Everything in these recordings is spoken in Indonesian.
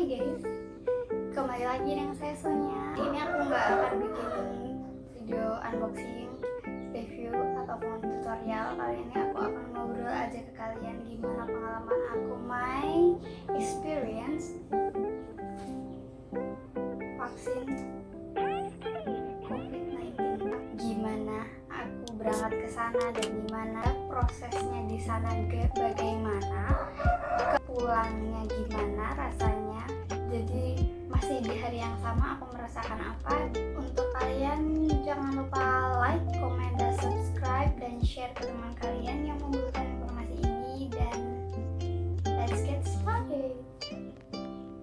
guys, kembali lagi dengan saya Sonia. Ini aku nggak akan bikin video unboxing, review, ataupun tutorial. Kali ini aku akan ngobrol aja ke kalian gimana pengalaman aku, my experience vaksin COVID-19. Gimana aku berangkat ke sana dan gimana prosesnya di sana, bagaimana pulangnya, gimana rasanya. Jadi masih di hari yang sama aku merasakan apa. Untuk kalian jangan lupa like, comment, dan subscribe dan share ke teman kalian yang membutuhkan informasi ini. Dan let's get started.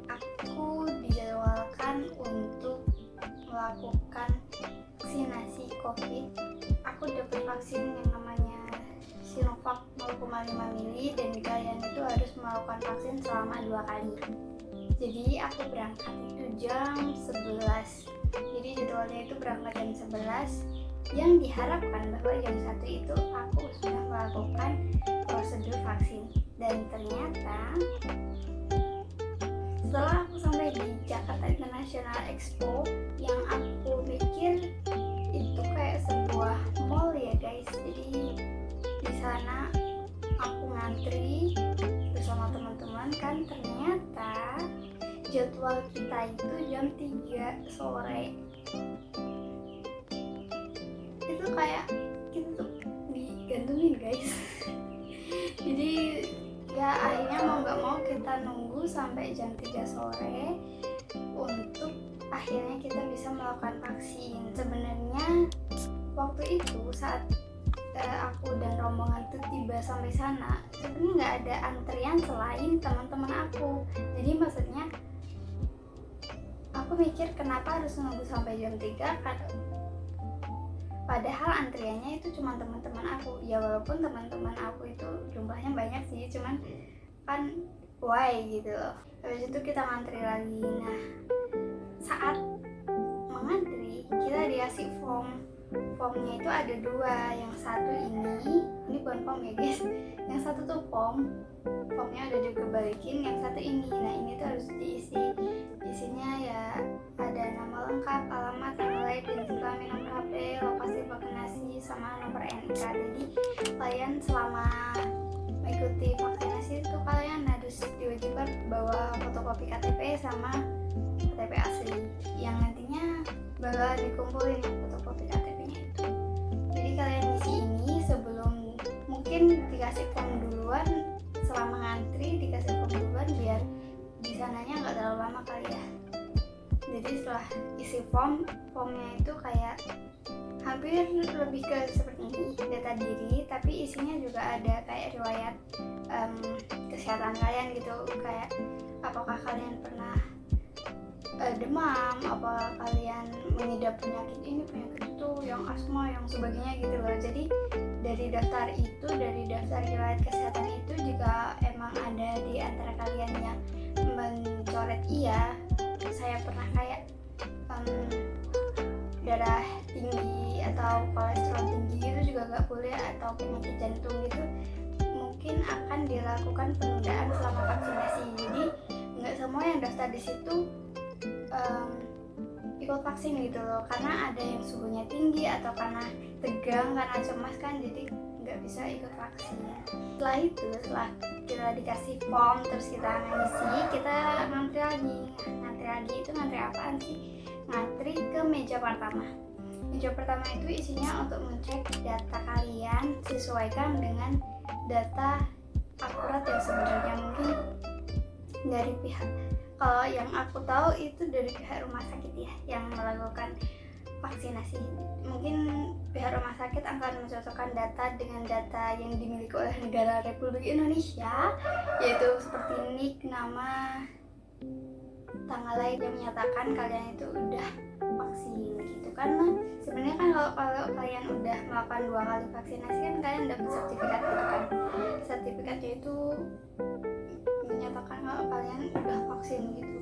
Aku dijadwalkan untuk melakukan vaksinasi COVID. Aku dapat vaksin yang namanya Sinovac 0,5 mili dan kalian itu harus melakukan vaksin selama 2 kali. Jadi aku berangkat itu jam 11. Jadi jadwalnya itu berangkat jam 11. Yang diharapkan bahwa jam 1 itu aku sudah melakukan prosedur vaksin. Dan ternyata setelah aku sampai di Jakarta International Expo, yang aku pikir itu kayak sebuah mall ya guys. Jadi di sana aku ngantri bersama teman-teman kan, ternyata jadwal kita itu jam 3 sore. Itu kayak kita tuh digantungin guys. Jadi ya akhirnya mau gak mau kita nunggu sampai jam 3 sore untuk akhirnya kita bisa melakukan vaksin. Sebenarnya waktu itu saat aku dan rombongan tuh tiba sampai sana, sebenarnya nggak ada antrian selain teman-teman aku. Jadi maksudnya aku mikir kenapa harus nunggu sampai jam 3 kan, padahal antriannya itu cuma teman-teman aku. Ya walaupun teman-teman aku itu jumlahnya banyak sih, cuman kan why gitu loh. Habis itu kita ngantri lagi. Nah saat mengantri kita dikasih formnya itu ada 2. Yang satu ini bukan form ya guys, yang satu tuh formnya udah dikebalikin, yang satu ini. Nah ini tuh harus diisi. Isinya ya ada nama lengkap, alamat, tanggal lahir, jenis kelamin, nomor HP, lokasi vaksinasi, sama nomor NIK. Jadi kalian selama mengikuti vaksinasi itu kalian harus diwajibkan bawa fotokopi KTP sama KTP asli yang nantinya bakal dikumpulin fotokopi KTP-nya itu. Jadi kalian isi ini sebelum, mungkin dikasih form duluan, selama ngantri dikasih form duluan biar di sananya nggak terlalu lama kali ya. Jadi setelah isi formnya itu kayak hampir lebih ke seperti ini, data diri, tapi isinya juga ada kayak riwayat kesehatan kalian gitu, kayak apakah kalian pernah demam, apa kalian mengidap penyakit ini, penyakit itu, yang asma, yang sebagainya gitu loh. Jadi dari daftar itu, dari daftar riwayat kesehatan itu, jika emang ada di antara kalian yang mencoret iya, saya pernah kayak darah tinggi atau kolesterol tinggi itu juga nggak boleh, atau penyakit jantung gitu, mungkin akan dilakukan penundaan selama vaksinasi. Jadi nggak semua yang daftar di situ ikut vaksin gitu loh, karena ada yang suhunya tinggi atau karena tegang, karena cemas kan, jadi nggak bisa ikut vaksin. Setelah itu, setelah kita dikasih form terus kita ngisi, kita ngantri lagi. Itu ngantri apaan sih? Ngantri ke meja pertama. Meja pertama itu isinya untuk mengecek data kalian sesuaikan dengan data akurat yang sebenarnya. Mungkin dari pihak, kalau yang aku tahu itu dari pihak rumah sakit ya yang melakukan vaksinasi. Mungkin pihak rumah sakit akan mencocokkan data dengan data yang dimiliki oleh negara Republik Indonesia, yaitu seperti nik, nama, tanggal lahir yang menyatakan kalian itu udah vaksin gitu. Karena sebenarnya kan kalau kalian udah melakukan 2 kali vaksinasi kan kalian dapat sertifikat gitu kan. Sertifikatnya itu menyatakan kalau kalian udah vaksin gitu.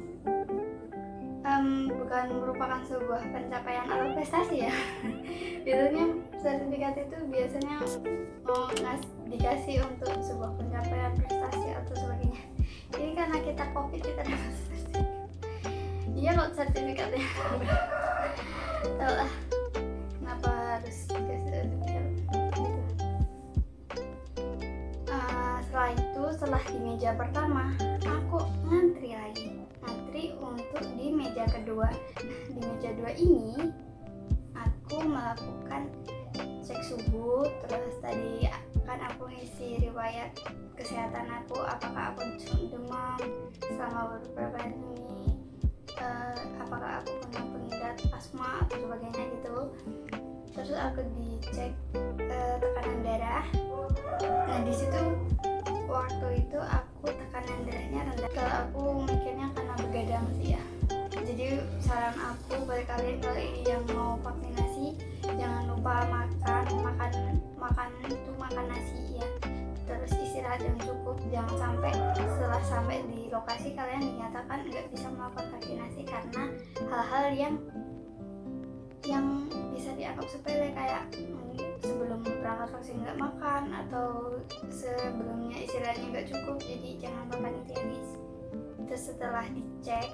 Bukan merupakan sebuah pencapaian atau prestasi ya. Biasanya sertifikat itu biasanya mau dikasih untuk sebuah pencapaian, prestasi atau sebagainya. Jadi karena kita COVID kita dapat sertifikat. dapat sertifikatnya. Tahu lah kenapa harus dikasih sertifikat gitu. Setelah di meja pertama aku ngantri untuk di meja kedua. Di meja 2 ini aku melakukan cek suhu, terus tadi kan aku isi riwayat kesehatan aku, apakah aku demam selama beberapa hari ini, apakah aku punya pengidap asma atau sebagainya gitu. Terus aku dicek tekanan darah. Nah di situ waktu itu aku tekanan darahnya rendah. Kalau aku mikirnya karena begadang sih ya. Jadi saran aku bagi kalian kalau yang mau vaksinasi, jangan lupa makan nasi ya. Terus istirahat yang cukup, jangan sampai setelah sampai di lokasi kalian dinyatakan nggak bisa melakukan vaksinasi karena hal-hal yang bisa dianggap sepele, kayak sebelum berangkat vaksin nggak makan atau sebelumnya istirahatnya nggak cukup. Jadi jangan makan itu ya guys. Terus setelah dicek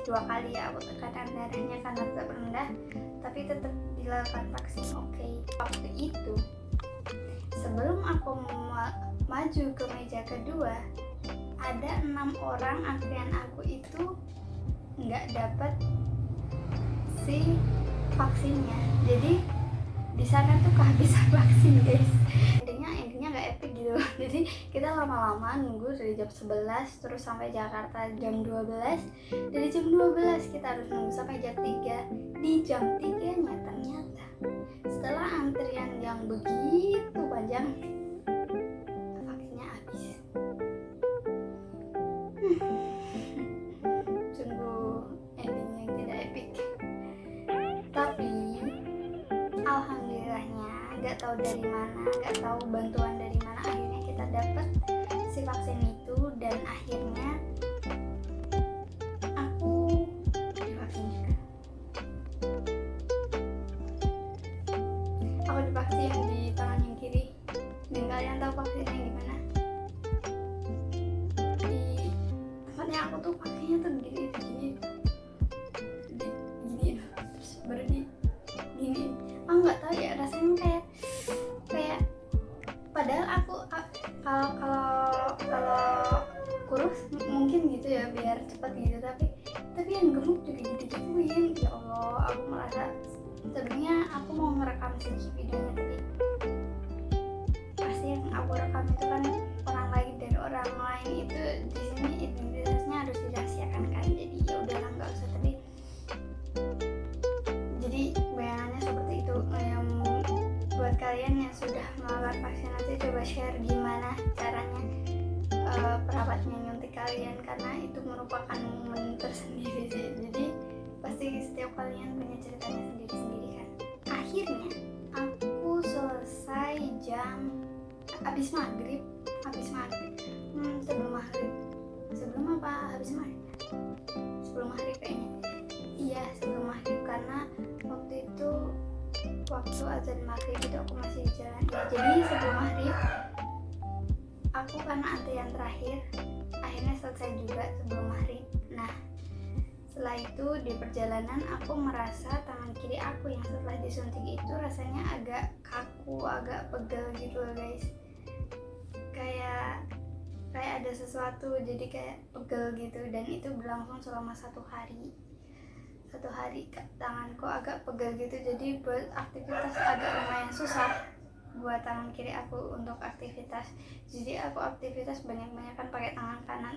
2 kali ya, aku tekanan darahnya karena tetap rendah tapi tetap dilakukan vaksin. Oke. Waktu itu sebelum aku maju ke meja kedua, ada 6 orang antrian aku itu nggak dapat si vaksinnya. Jadi di sana tuh kehabisan vaksin guys. Intinya nggak epic gitu. Jadi kita lama-lama nunggu dari jam 11 terus sampai Jakarta jam 12. Dari jam 12 kita harus nunggu sampai jam 3. Di jam 3 nya ternyata setelah antrian yang begitu panjang, vaksinnya habis. Sungguh ending yang tidak epic. Tapi alhamdulillahnya nggak tahu dari mana, nggak tahu bantuan dari mana, akhirnya kita dapat si vaksin itu dan akhirnya aku divaksin juga. Aku divaksin yang di tangan yang kiri. Dan kalian tahu vaksinnya gimana? Di tempatnya aku tuh vaksinnya tuh gini terus baru di gini. Aku nggak tahu ya, rasanya kayak padahal aku kalau kurus mungkin gitu ya biar cepat gitu, tapi yang gemuk juga gitu-gituin. Ya Allah, aku merasa sebenarnya aku mau ngerekam sedikit videonya, tapi pasti yang aku rekam itu kan orang lain dan orang lain itu di sini identitasnya harus dirahasiakan kan. Jadi ya udahlah, nggak usah. Tapi jadi bayangannya seperti itu. Buat kalian yang sudah melakukan vaksinasi, coba share gimana caranya perawatnya nyuntik kalian, karena itu merupakan momen tersendiri sih. Jadi pasti setiap kalian punya ceritanya sendiri-sendiri kan. Akhirnya aku selesai jam habis maghrib sebelum apa habis maghrib sebelum maghrib kayaknya. Iya, sebelum maghrib, karena waktu itu waktu azan maghrib itu aku masih di jalan ya. Jadi sebelum maghrib aku karena antrian terakhir akhirnya selesai juga sebelum maghrib. Nah setelah itu di perjalanan aku merasa tangan kiri aku yang setelah disuntik itu rasanya agak kaku, agak pegel gitu loh guys. Kayak ada sesuatu, jadi kayak pegel gitu, dan itu berlangsung selama 1 hari. Tanganku agak pegel gitu, jadi buat aktivitas agak lumayan susah buat tangan kiri aku untuk aktivitas. Jadi aku aktivitas banyak-banyak kan pakai tangan kanan.